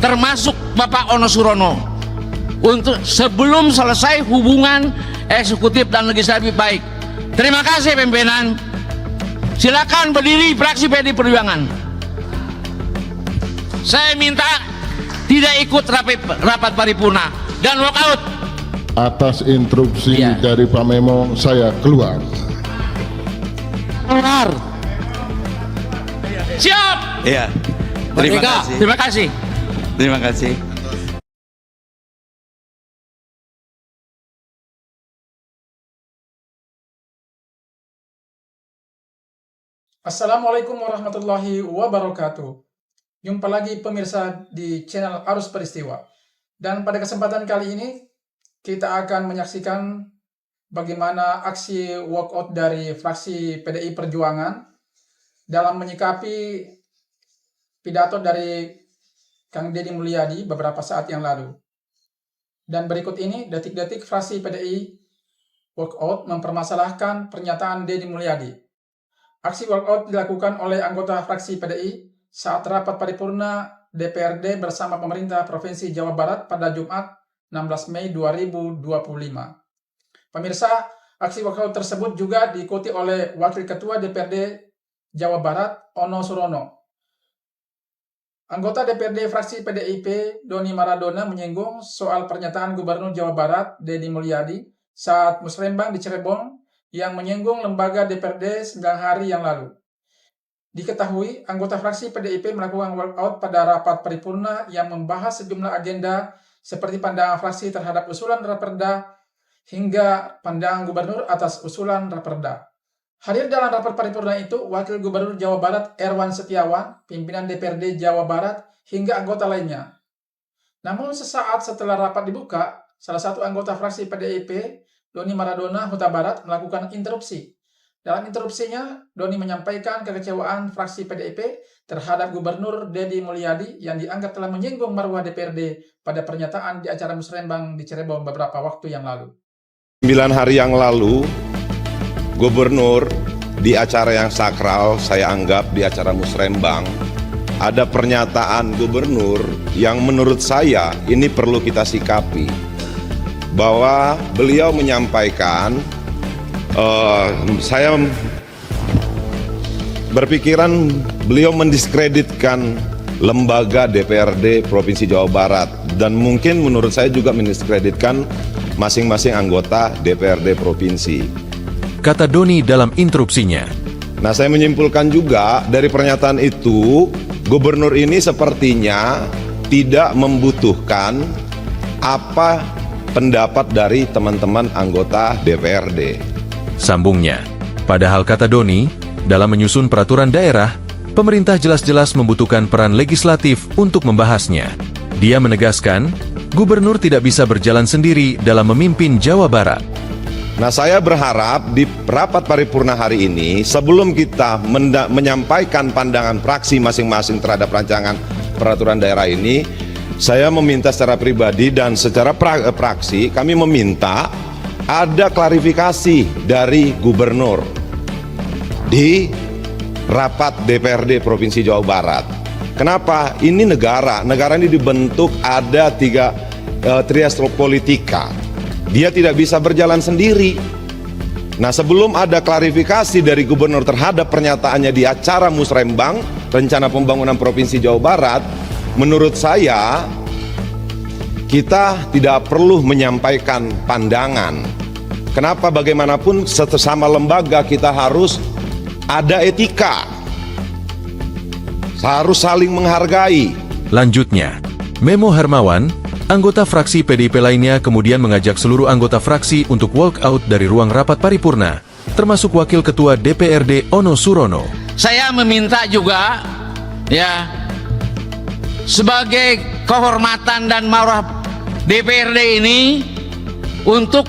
termasuk Bapak Ono Surono, untuk sebelum selesai hubungan eksekutif dan legislatif baik. Terima kasih pimpinan. Silakan berdiri fraksi PD Perjuangan. Saya minta tidak ikut rapat paripurna dan walkout. Atas instruksi dari Pak Memo, saya keluar. Keluar. Siap. Iya. Terima kasih. Terima kasih. Terima kasih. Assalamualaikum warahmatullahi wabarakatuh. Jumpa lagi pemirsa di channel Arus Peristiwa. Dan pada kesempatan kali ini kita akan menyaksikan bagaimana aksi walkout dari fraksi PDI Perjuangan dalam menyikapi pidato dari Kang Deddy Mulyadi beberapa saat yang lalu. Dan berikut ini detik-detik fraksi PDI walkout mempermasalahkan pernyataan Deddy Mulyadi. Aksi walkout dilakukan oleh anggota fraksi PDI saat rapat paripurna DPRD bersama pemerintah Provinsi Jawa Barat pada Jumat 16 Mei 2025. Pemirsa, aksi walkout tersebut juga diikuti oleh Wakil Ketua DPRD Jawa Barat, Ono Surono. Anggota DPRD fraksi PDIP, Doni Maradona, menyinggung soal pernyataan Gubernur Jawa Barat, Deddy Mulyadi, saat musrembang di Cirebon yang menyinggung lembaga DPRD 9 hari yang lalu. Diketahui, anggota fraksi PDIP melakukan walkout pada rapat paripurna yang membahas sejumlah agenda seperti pandangan fraksi terhadap usulan Raperda hingga pandangan Gubernur atas usulan Raperda. Hadir dalam rapat paripurna itu Wakil Gubernur Jawa Barat Erwan Setiawan, pimpinan DPRD Jawa Barat, hingga anggota lainnya. Namun sesaat setelah rapat dibuka, salah satu anggota fraksi PDIP, Doni Maradona Huta Barat, melakukan interupsi. Dalam interupsinya, Doni menyampaikan kekecewaan fraksi PDIP terhadap Gubernur Deddy Mulyadi yang dianggap telah menyinggung marwah DPRD pada pernyataan di acara musrembang di Cirebon beberapa waktu yang lalu. 9 hari yang lalu, Gubernur di acara yang sakral, saya anggap di acara musrembang, ada pernyataan Gubernur yang menurut saya ini perlu kita sikapi, bahwa beliau menyampaikan, saya berpikiran beliau mendiskreditkan lembaga DPRD Provinsi Jawa Barat, dan mungkin menurut saya juga mendiskreditkan masing-masing anggota DPRD Provinsi, kata Doni dalam interupsinya. Nah, saya menyimpulkan juga dari pernyataan itu, Gubernur ini sepertinya tidak membutuhkan apa pendapat dari teman-teman anggota DPRD. Sambungnya, padahal kata Doni, dalam menyusun peraturan daerah, pemerintah jelas-jelas membutuhkan peran legislatif untuk membahasnya. Dia menegaskan, Gubernur tidak bisa berjalan sendiri dalam memimpin Jawa Barat. Nah, saya berharap di rapat paripurna hari ini, sebelum kita menyampaikan pandangan fraksi masing-masing terhadap rancangan peraturan daerah ini, saya meminta secara pribadi dan secara praksi, kami meminta ada klarifikasi dari Gubernur di rapat DPRD Provinsi Jawa Barat. Kenapa? Ini negara ini dibentuk ada tiga trias politika. Dia tidak bisa berjalan sendiri. Nah, sebelum ada klarifikasi dari Gubernur terhadap pernyataannya di acara musrembang rencana pembangunan Provinsi Jawa Barat, menurut saya kita tidak perlu menyampaikan pandangan. Kenapa? Bagaimanapun sesama lembaga kita harus ada etika, harus saling menghargai. Lanjutnya, Memo Hermawan, anggota fraksi PDIP lainnya, kemudian mengajak seluruh anggota fraksi untuk walk out dari ruang rapat paripurna, termasuk Wakil Ketua DPRD Ono Surono. Saya meminta juga, ya, sebagai kehormatan dan marwah DPRD ini, untuk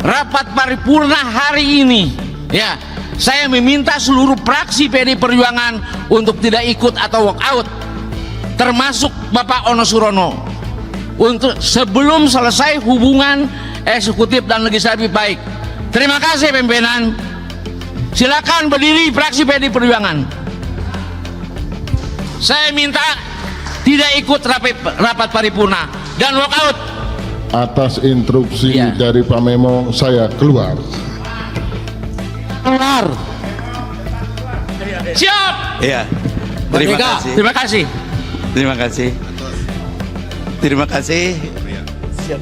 rapat paripurna hari ini, ya, saya meminta seluruh fraksi PDI Perjuangan untuk tidak ikut atau walk out, termasuk Bapak Ono Surono, untuk sebelum selesai hubungan eksekutif dan legislatif baik. Terima kasih pimpinan. Silakan berdiri fraksi PDI Perjuangan. Saya minta tidak ikut rapat paripurna dan walkout. Atas instruksi Iya. dari Pak Memo, saya keluar. Keluar. Siap. Iya. Terima kasih. Terima kasih. Terima kasih. Terima kasih. Siap.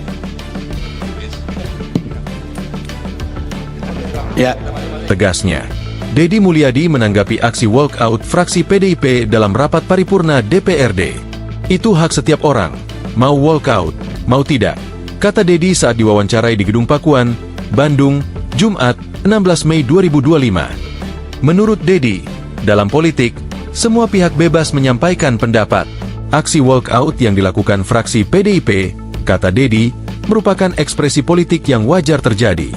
Ya. Tegasnya, Deddy Mulyadi menanggapi aksi walkout fraksi PDIP dalam rapat paripurna DPRD. Itu hak setiap orang, mau walkout, mau tidak, kata Deddy saat diwawancarai di Gedung Pakuan, Bandung, Jumat, 16 Mei 2025. Menurut Deddy, dalam politik, semua pihak bebas menyampaikan pendapat. Aksi walkout yang dilakukan fraksi PDIP, kata Deddy, merupakan ekspresi politik yang wajar terjadi.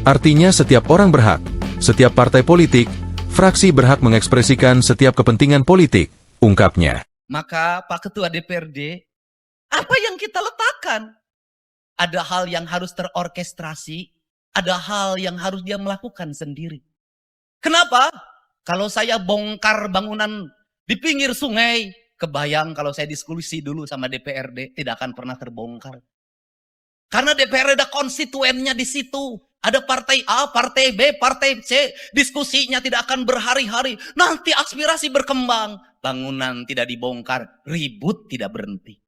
Artinya setiap orang berhak, setiap partai politik, fraksi berhak mengekspresikan setiap kepentingan politik, ungkapnya. Maka Pak Ketua DPRD, apa yang kita letakkan? Ada hal yang harus terorkestrasi, ada hal yang harus dia melakukan sendiri. Kenapa? Kalau saya bongkar bangunan di pinggir sungai, kebayang kalau saya diskusi dulu sama DPRD, tidak akan pernah terbongkar. Karena DPRD ada konstituennya di situ. Ada partai A, partai B, partai C. Diskusinya tidak akan berhari-hari. Nanti aspirasi berkembang. Bangunan tidak dibongkar. Ribut tidak berhenti.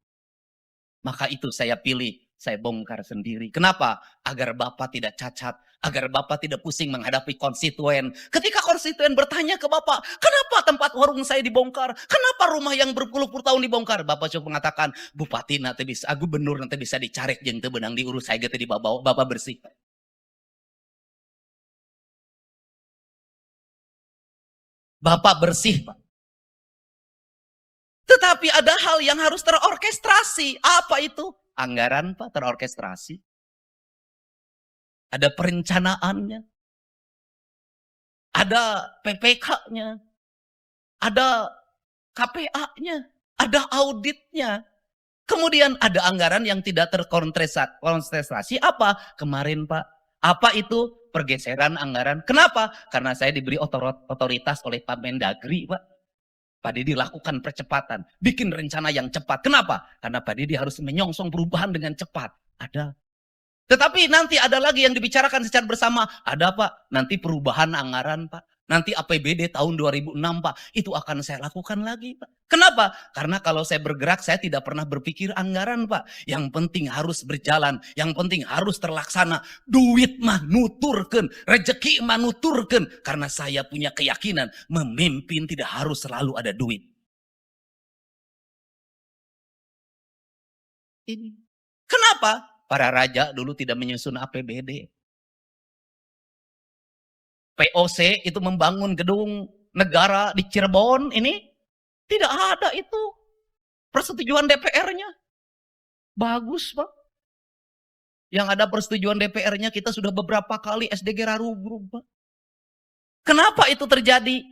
Maka itu saya pilih. Saya bongkar sendiri. Kenapa? Agar Bapak tidak cacat. Agar Bapak tidak pusing menghadapi konstituen. Ketika konstituen bertanya ke Bapak, kenapa tempat warung saya dibongkar? Kenapa rumah yang berpuluh-puluh tahun dibongkar? Bapak cuma mengatakan, Bupati nanti bisa, Gubernur nanti bisa dicarek jeung teu beunang diurus saya gitu di Bapak bersih. Bapak bersih, Pak. Tetapi ada hal yang harus terorkestrasi. Apa itu? Anggaran, Pak, terorkestrasi. Ada perencanaannya. Ada PPK-nya. Ada KPA-nya. Ada auditnya. Kemudian ada anggaran yang tidak terkonsentrasi. Apa? Kemarin, Pak. Apa itu? Pergeseran anggaran. Kenapa? Karena saya diberi otoritas oleh Pak Mendagri, Pak. Pak Deddy lakukan percepatan. Bikin rencana yang cepat. Kenapa? Karena Pak Deddy harus menyongsong perubahan dengan cepat. Ada. Tetapi nanti ada lagi yang dibicarakan secara bersama. Ada, Pak. Nanti perubahan anggaran, Pak. Nanti APBD tahun 2006, Pak. Itu akan saya lakukan lagi, Pak. Kenapa? Karena kalau saya bergerak, saya tidak pernah berpikir anggaran, Pak. Yang penting harus berjalan. Yang penting harus terlaksana. Duit mah nuturkeun, rezeki mah nuturkeun. Karena saya punya keyakinan, memimpin tidak harus selalu ada duit. Ini. Kenapa? Para raja dulu tidak menyusun APBD. POC itu membangun gedung negara di Cirebon ini. Tidak ada itu. Persetujuan DPR-nya. Bagus, Pak. Yang ada persetujuan DPR-nya kita sudah beberapa kali SDG Rarugrub, Pak. Kenapa itu terjadi?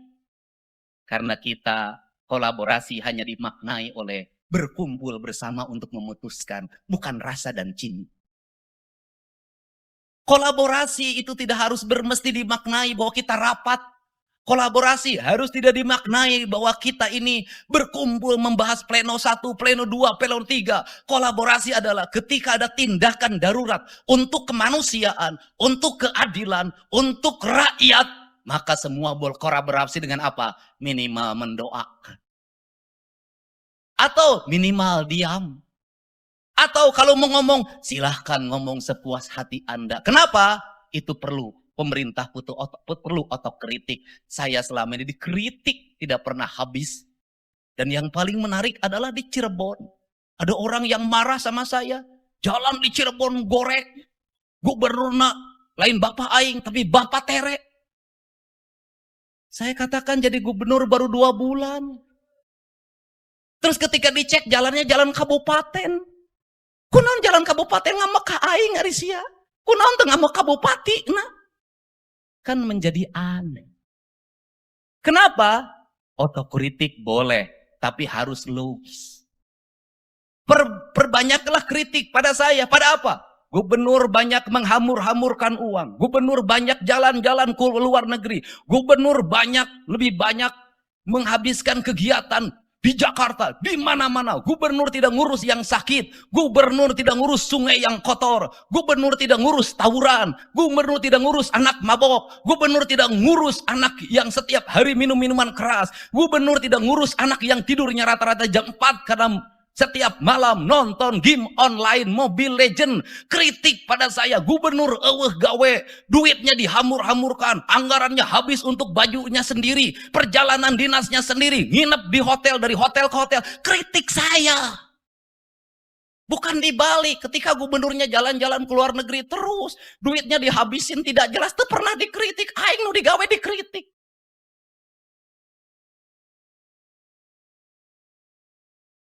Karena kita kolaborasi hanya dimaknai oleh berkumpul bersama untuk memutuskan. Bukan rasa dan cinta. Kolaborasi itu tidak harus mesti dimaknai bahwa kita rapat. Kolaborasi harus tidak dimaknai bahwa kita ini berkumpul membahas pleno 1, pleno 2, pleno 3. Kolaborasi adalah ketika ada tindakan darurat untuk kemanusiaan, untuk keadilan, untuk rakyat. Maka semua berkolaborasi dengan apa? Minimal mendoakan. Atau minimal diam. Atau kalau mau ngomong, silahkan ngomong sepuas hati Anda. Kenapa? Itu perlu. Pemerintah perlu otokritik. Saya selama ini dikritik, tidak pernah habis. Dan yang paling menarik adalah di Cirebon. Ada orang yang marah sama saya. Jalan di Cirebon gorek. Gubernurna lain Bapak Aing, tapi Bapak Tere. Saya katakan jadi gubernur baru 2 bulan. Terus ketika dicek jalannya jalan kabupaten. Kunaon jalan kabupaten ngama ka aing ari sia. Kunaon teu ngama kabupati na. Kan menjadi aneh. Kenapa? Otokritik boleh, tapi harus logis. Perbanyaklah kritik pada saya. Pada apa? Gubernur banyak menghamur-hamurkan uang. Gubernur banyak jalan-jalan ke luar negeri. Gubernur lebih banyak menghabiskan kegiatan di Jakarta, di mana-mana, gubernur tidak ngurus yang sakit, gubernur tidak ngurus sungai yang kotor, gubernur tidak ngurus tawuran, gubernur tidak ngurus anak mabok, gubernur tidak ngurus anak yang setiap hari minum minuman keras, gubernur tidak ngurus anak yang tidurnya rata-rata jam 4 karena setiap malam nonton game online Mobile Legend. Kritik pada saya, gubernur gawe, duitnya dihamur-hamurkan, anggarannya habis untuk bajunya sendiri, perjalanan dinasnya sendiri, nginep di hotel, dari hotel ke hotel. Kritik saya. Bukan dibalik, ketika gubernurnya jalan-jalan ke luar negeri terus, duitnya dihabisin tidak jelas, itu pernah dikritik, aing nu digawe dikritik.